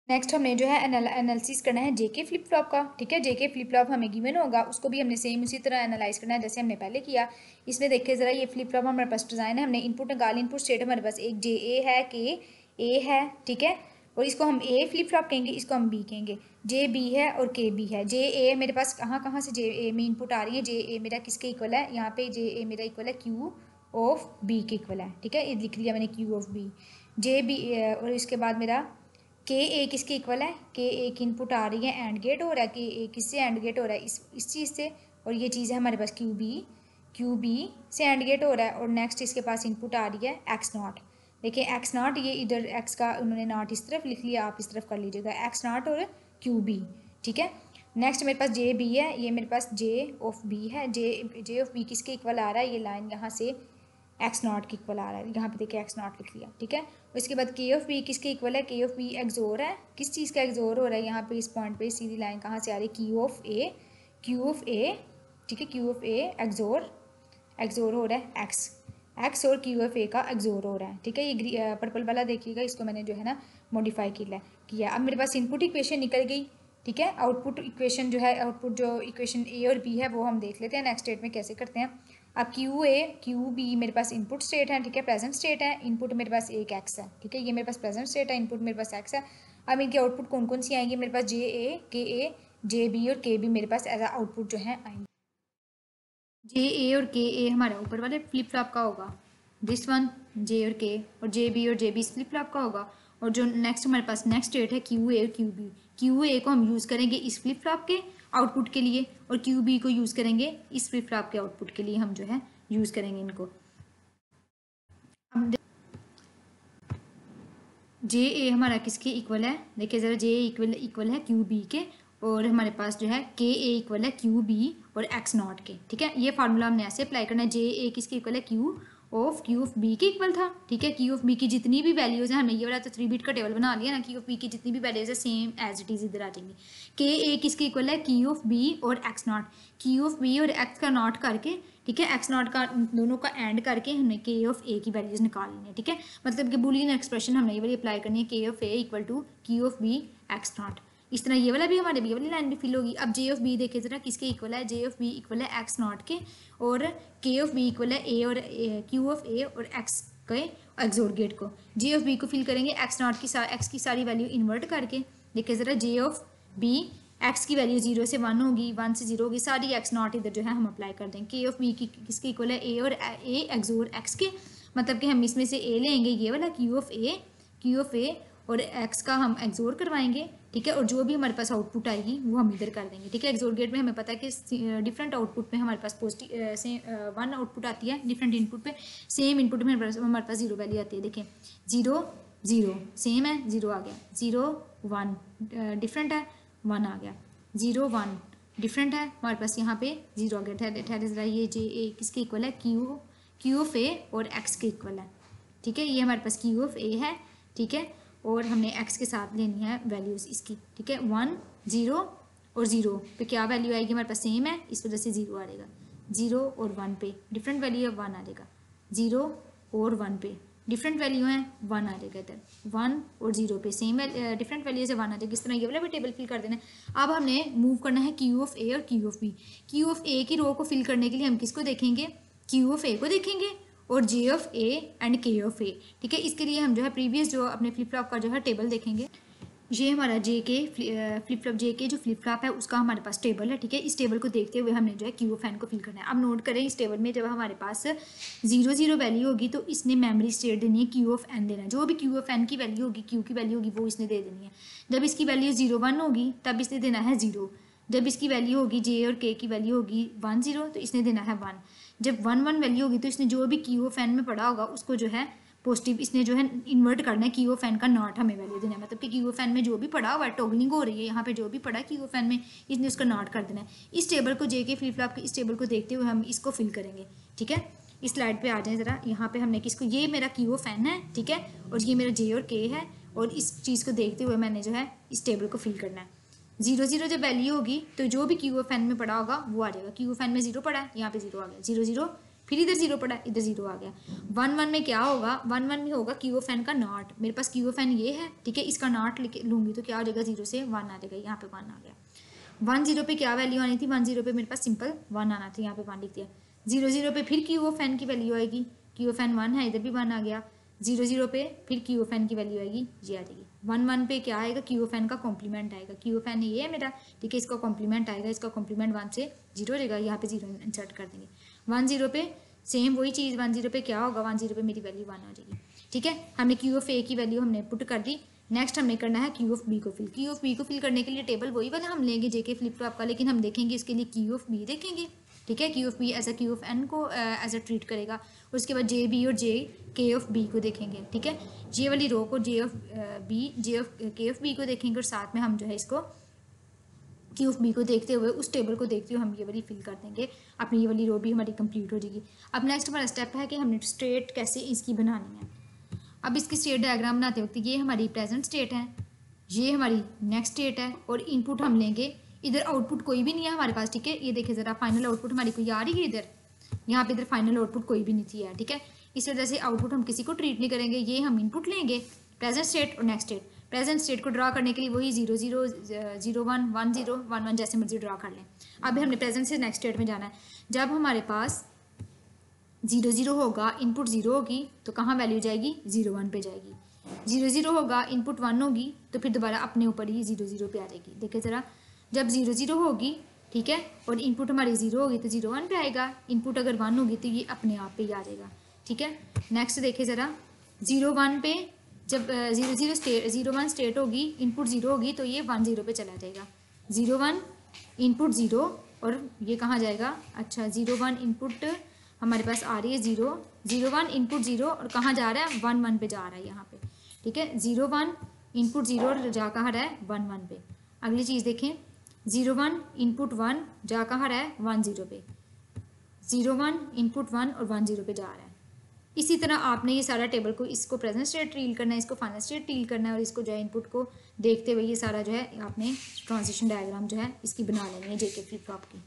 Next हमने जो है एनालिसिस करना है जेके फ्लिप फ्लॉप का। ठीक है, जेके फ्लिप फ्लॉप हमें गिवन होगा, उसको भी हमने सेम उसी तरह एनालाइज करना है जैसे हमने पहले किया। इसमें देखिए ज़रा, ये फ्लिप फ्लॉप हमारे पास डिज़ाइन है, हमने इनपुट निकाल, इनपुट स्टेट हमारे पास एक जे ए है, के ए है। ठीक है, और इसको हम ए फ्लिप फ्लॉप कहेंगे, इसको हम बी कहेंगे। जे बी है और के बी है। जे ए मेरे पास कहाँ कहाँ से जे ए में इनपुट आ रही है, जे ए मेरा किसके इक्वल है, यहाँ पे जे ए मेरा इक्वल है क्यू ऑफ बी के इक्वल है। ठीक है, ये लिख लिया मैंने Q of B. J B और इसके बाद मेरा के ए किसके इक्वल है, के ए की इनपुट आ रही है, एंड गेट हो रहा है, के ए किससे एंड गेट हो रहा है, इस चीज़ से। और ये चीज़ है हमारे पास क्यू बी से एंड गेट हो रहा है। और नेक्स्ट इसके पास इनपुट आ रही है एक्स नॉट। देखिए एक्स नॉट, ये इधर एक्स का उन्होंने नॉट इस तरफ लिख लिया, आप इस तरफ कर लीजिएगा, एक्स नॉट और क्यू बी। ठीक है, नेक्स्ट मेरे पास जे बी है, ये मेरे पास जे ऑफ बी है। जे ऑफ बी किसके इक्वल आ रहा है, ये लाइन यहाँ से एक्स नॉट के इक्वल आ रहा है, यहाँ पे देखिए एक्स नॉट लिख लिया। ठीक है, उसके बाद के ऑफ बी किसके इक्वल है, के ऑफ बी एक्सोर है, किस चीज़ का एक्सोर हो रहा है, यहाँ पे इस पॉइंट पे सीधी लाइन कहाँ से आ रही है, Q of A, Q of A. ठीक है, क्यू ऑफ ए एक्सोर हो रहा है एक्स और क्यू ऑफ ए का एक्सोर हो रहा है। ठीक है, ये पर्पल वाला देखिएगा, इसको मैंने जो है ना मॉडिफाई किया। अब मेरे पास इनपुट इक्वेशन निकल गई। ठीक है, आउटपुट इक्वेशन जो है, आउटपुट जो इक्वेशन ए और बी है वो हम देख लेते हैं नेक्स्ट स्टेट में कैसे करते हैं। अब क्यू बी मेरे पास इनपुट स्टेट है। ठीक है, प्रेजेंट स्टेट है, इनपुट मेरे पास एक एक्स है। ठीक है, ये मेरे पास प्रेजेंट स्टेट है, इनपुट मेरे पास एक्स है। अब इनके आउटपुट कौन कौन सी आएंगी, मेरे पास जे ए, जे बी और के बी मेरे पास एज आउटपुट जो है आएंगे। जे ए और के ए हमारा ऊपर वाले फ्लिप फ्लॉप का होगा, दिस वन जे और के, और जे बी इस फ्लिप फ्लॉप का होगा। और जो नेक्स्ट हमारे पास नेक्स्ट स्टेट है क्यू ए और क्यू बी, क्यू ए को हम यूज़ करेंगे इस फ्लिप फ्लॉप के आउटपुट के लिए, और क्यू बी को यूज़ करेंगे इस फ्लिप फ्लॉप के आउटपुट के लिए, हम जो है यूज़ करेंगे इनको। जे ए हमारा किसके इक्वल है, देखिए ज़रा, जे इक्वल है क्यू बी के, और हमारे पास जो है के ए इक्वल है क्यू बी और एक्स नॉट के। ठीक है, ये फार्मूला हमने ऐसे अप्लाई करना है, जे ए किसके इक्वल है, क्यू ऑफ बी के इक्वल था। ठीक है, क्यू ऑफ बी की जितनी भी वैल्यूज़ हैं, हमने ये वाला तो 3 बिट का टेबल बना लिया ना, क्यू ऑफ बी की जितनी भी वैल्यूज़ है सेम एज इट इज़ इधर आ जाएंगी। के ए किसके इक्वल है, क्यू ऑफ बी और X naught, Q of B और एक्स का नॉट करके, ठीक है, एक्स नॉट का दोनों का एंड करके हमने के ऑफ ए की वैल्यूज़ निकालनी है। ठीक है, मतलब कि बूलियन एक्सप्रेशन हमने ये वाली अप्लाई करनी है, K of A equal to Q of B X naught. इस तरह ये वाला भी हमारे बी वाली लाइन भी फिल होगी। अब जे ऑफ बी देखिए ज़रा, किसके इक्वल है, जे ऑफ बी इक्वल है एक्स नॉट के, और के ऑफ बी इक्वल है ए और क्यू ऑफ ए और एक्स के एक्सोर गेट को। जे ऑफ बी को फिल करेंगे एक्स नॉट की एक्स की सारी वैल्यू इन्वर्ट करके। देखिए ज़रा, जे ऑफ बी एक्स की वैल्यू 0 से 1 होगी, 1 से 0 होगी, सारी एक्स नॉट इधर जो है हम अप्लाई कर देंगे। के ऑफ बी की किसके इक्वल है, ए और ए एक्सोर एक्स के, मतलब कि हम इसमें से ए लेंगे ये वाला क्यू ऑफ ए और एक्स का हम एक्सोर करवाएंगे। ठीक है, और जो भी हमारे पास आउटपुट आएगी वो हम इधर कर देंगे। ठीक है, एक्सोर गेट में हमें पता है कि डिफरेंट आउटपुट में हमारे पास पॉजिटिव से 1 आउटपुट आती है, डिफरेंट इनपुट पे सेम इनपुट में हमारे पास 0 वैल्यू आती है। देखिए 0 सेम है, 0 आ गया, 0 1 डिफरेंट है, 1 आ गया, 0 1 डिफरेंट है, हमारे पास यहाँ पे 0 आ गया। ठहरे ज़रा, ये जे ए किसके इक्वल है, क्यू ऑफ ए और एक्स के इक्वल है। ठीक है, ये हमारे पास क्यू ऑफ ए है। ठीक है, और हमने एक्स के साथ लेनी है वैल्यूज़ इसकी। ठीक है, 1 0 और 0 पे क्या वैल्यू आएगी, हमारे पास सेम है, इस वजह से 0 आ जाएगा। 0 और 1 पे डिफरेंट वैल्यू है, 1 आ जाएगा। 0 और 1 पे डिफरेंट वैल्यू है, 1 आ जाएगा इधर। 1 और 0 पे सेम डिफरेंट वैल्यू से 1 आ जाएगा। इस तरह ये वाला भी टेबल फिल कर देना है। अब हमने मूव करना है क्यू ऑफ ए और Q of B. Q of A की रो को फिल करने के लिए हम किसको देखेंगे, क्यू ऑफ ए को देखेंगे और जे ऑफ ए एंड के ऑफ ए। ठीक है, इसके लिए हम जो है प्रीवियस जो अपने फ्लिप फ्लॉप का जो है टेबल देखेंगे। ये हमारा जे के फ्लिप फ्लॉप, जे के जो फ्लिप फ्लॉप है उसका हमारे पास टेबल है। ठीक है, इस टेबल को देखते हुए हमने जो है क्यू ऑफ एन को फिल करना है। अब नोट करें, इस टेबल में जब हमारे पास 0 0 वैल्यू होगी तो इसने मेमोरी स्टेट देनी है, क्यू ऑफ एन देना है। जो भी क्यू ऑफ एन की वैल्यू होगी, क्यू की वैल्यू होगी, वो इसने दे देनी है। जब इसकी वैल्यू 0 1 होगी तब इसने देना है 0। जब इसकी वैल्यू होगी, जे और के की वैल्यू होगी 1 0, तो इसने देना है 1। जब 1 1 वैल्यू होगी तो इसने जो भी क्यू ऑफ एन में पढ़ा होगा उसको जो है पॉजिटिव, इसने जो है इन्वर्ट करना है, क्यू ऑफ एन का नॉट हमें वैल्यू देना है। मतलब कि क्यू ऑफ एन में जो भी पढ़ा हुआ है, टॉगलिंग हो रही है यहाँ पे, जो भी पढ़ा है क्यू ऑफ एन में, इसने उसका नॉट कर देना है। इस टेबल को, जे के फ्लिप फ्लॉप के इस टेबल को देखते हुए हम इसको फिल करेंगे। ठीक है, इस स्लाइड पे आ जाए ज़रा, यहाँ पे हमने किसको, ये मेरा क्यू ऑफ एन है। ठीक है, और ये मेरा जे और के है, और इस चीज़ को देखते हुए मैंने जो है इस टेबल को फिल करना है। 0 0 जब वैल्यू होगी तो जो भी क्यू ऑफ एन में पढ़ा होगा वो आ जाएगा। क्यू ऑफ एन में 0 पढ़ा है, यहाँ पे 0 आ गया, 0 0 फिर इधर जीरो पड़ा, इधर जीरो आ गया। 1 1 में क्या होगा, 1 1 में होगा क्यू ऑफ एन का नॉट। मेरे पास क्यू ऑफ एन ये है, ठीक है, इसका नॉट लूँगी तो क्या हो जाएगा, 0 से 1 आ जाएगा, यहाँ पे 1 आ गया। 1 0 पे क्या वैल्यू आनी थी, 1 0 पे मेरे पास सिंपल 1 आना था, यहाँ पे 1 लिख दिया। 0 0 पे फिर क्यू ऑफ एन की वैल्यू आएगी, क्यू ऑफ एन 1 है, इधर भी 1 आ गया। 0 0 पे फिर क्यू ऑफ एन की वैल्यू आएगी, ये आ जाएगी। 1 1 पे क्या आएगा, क्यू ऑफ एन का कॉम्प्लीमेंट आएगा, क्यू ऑफ एन ये है मेरा, ठीक है, इसका कॉम्प्लीमेंट आएगा, इसका कॉम्प्लीमेंट 1 से 0 हो जाएगा, यहाँ पे 0 इंसर्ट कर देंगे। 1 0 पे सेम वही चीज़, 1 0 पे क्या होगा, 1 0 पे मेरी वैल्यू 1 हो जाएगी, ठीक है। हमने क्यू ऑफ ए की वैल्यू हमने पुट कर दी। नेक्स्ट हमने करना है क्यू ऑफ बी को फिल। क्यू ऑफ बी को फिल करने के लिए टेबल वही वाला हम लेंगे जेके फ्लिप फ्लॉप का, लेकिन हम देखेंगे इसके लिए क्यू ऑफ बी देखेंगे, ठीक है। Q of B as a Q of N को एज अ ट्रीट करेगा, और उसके बाद जे बी और जे के ऑफ बी को देखेंगे, ठीक है। जे वाली रो को जे ऑफ बी, जे ऑफ के ऑफ बी को देखेंगे, और साथ में हम जो है इसको क्यू ऑफ बी को देखते हुए, उस टेबल को देखते हुए हम ये वाली फिल कर देंगे, अपनी ये वाली रो भी हमारी कंप्लीट हो जाएगी। अब नेक्स्ट हमारा स्टेप है कि हमने स्टेट कैसे इसकी बनानी है। अब इसकी स्टेट डायग्राम बनाते वक्त ये हमारी प्रेजेंट स्टेट है, ये हमारी नेक्स्ट स्टेट है, और इनपुट हम लेंगे। इधर आउटपुट कोई भी नहीं है हमारे पास, ठीक है। ये देखिए ज़रा, फाइनल आउटपुट हमारी कोई आ रही है इधर, यहाँ पे इधर फाइनल आउटपुट कोई भी नहीं थी यार, ठीक है। इस वजह से आउटपुट हम किसी को ट्रीट नहीं करेंगे, ये हम इनपुट लेंगे, प्रेजेंट स्टेट और नेक्स्ट स्टेट। प्रेजेंट स्टेट को ड्रा करने के लिए वही 0 0 0 1 1 0 1 1 जैसे मर्जी ड्रा कर लें। अब हमने प्रेजेंट से नेक्स्ट स्टेट में जाना है। जब हमारे पास 0 0 होगा, इनपुट 0 होगी, तो कहाँ वैल्यू जाएगी, 0 1 पे जाएगी। 0 0 होगा, इनपुट 1 होगी, तो फिर दोबारा अपने ऊपर ही 0 0 पे आ जाएगी। देखिए ज़रा, जब 0 0 होगी, ठीक है, और इनपुट हमारी 0 होगी तो 0 1 पे आएगा, इनपुट अगर 1 होगी तो ये अपने आप पे ही आ जाएगा, ठीक है। नेक्स्ट देखिए ज़रा, 0 1 पे जब 0 1 स्टेट होगी, इनपुट 0 होगी, तो ये 1 0 पे चला जाएगा। 0 1 इनपुट 0, और ये कहाँ जाएगा, अच्छा 0 1 इनपुट हमारे पास आ रही है 0 0 1 इनपुट 0, और कहाँ जा रहा है, 1 1 पे जा रहा है यहाँ पे, ठीक है। 0 1 इनपुट 0 और जा कहाँ रहा है, 1 1 पे। अगली चीज़ देखें, 0 1 इनपुट 1 जा कहाँ रहा है, 1 0 पे। 0 1 इनपुट 1 और 1 0 पे जा रहा है। इसी तरह आपने ये सारा टेबल को, इसको प्रेजेंट स्टेट ट्रील करना है, इसको फाइनल स्टेट ट्रील करना है, और इसको जो है इनपुट को देखते हुए ये सारा जो है आपने ट्रांजिशन डायग्राम जो है इसकी बना लेनी है जेके फ्लिप फ्लॉप की।